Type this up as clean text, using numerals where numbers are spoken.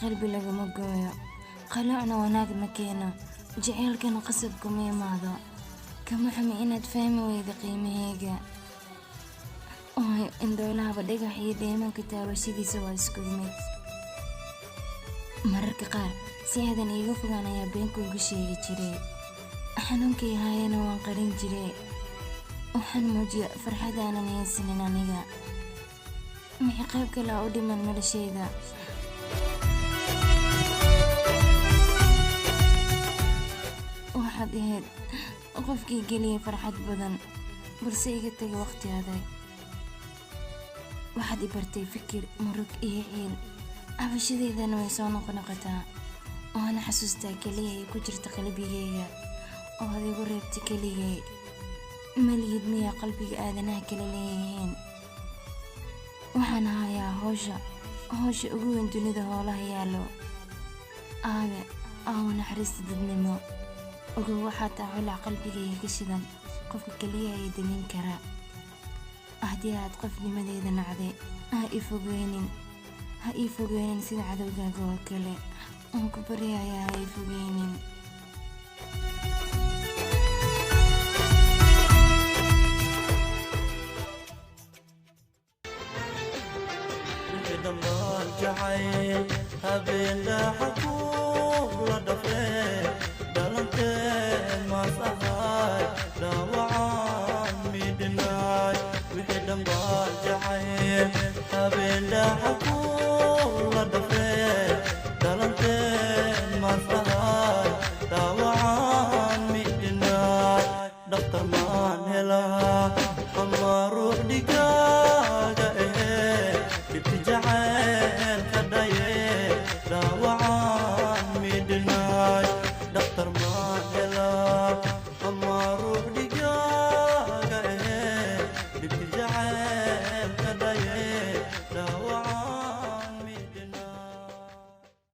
qalbi lagama gooyo, qalocna wanaag ma keeno, jaceylkana qasab kuma imaado. Kama xumi inaad fahmi weyda qiimahayga. Ooy indhoolahaba dhagax iyo dheemanka taabashadiisa waa isku mid. Mararka qaar si aadan iiga fogaan ayaa been kuugu sheegi jiray, xanuunkay haayana waan qarin jiray. Waxaan muujiya farxad aanan haysanin aniga. Maxay qayb kale u dhiman noloshayda? Waxaad ahayd qofkii geliyay farxad badan, balse iga tagay waqti adag. Waxaad i bartay fikir, murug iyo ciil. Cabashadeydana way soo noqotaa. Waana xasuustaa kaliya ay ku jirta qalbigayga oo aad igu reebtay keligay. Malihid miyaa qalbiga aadanaha kala leeyihiin. Waxaan hayaa hawsha ugu weyn dunida hoolaha yaallo. Aawo naxariista dadnimo. Ogow waxaa taa holac qalbigayga ka shidan, qofka kaliya ay damin karaa. Haddii aad qofnimadeeda nacday, ha ii fogeynin sida cadowgaaga oo kale. Aan ku baryayaa ha ii fogeynin. دمار جعيل هبين حقوق لدفين دلنتين ما صهاي داوعان ميدناي وحي دمار جعيل هبين حقوق لدفين دلنتين ما صهاي داوعان ميدناي دكتور مان هلا أما روح دقاقة جعل كدايه داوعان ميدناي دكتور ما هلا أما روح دقاقة جعل كدايه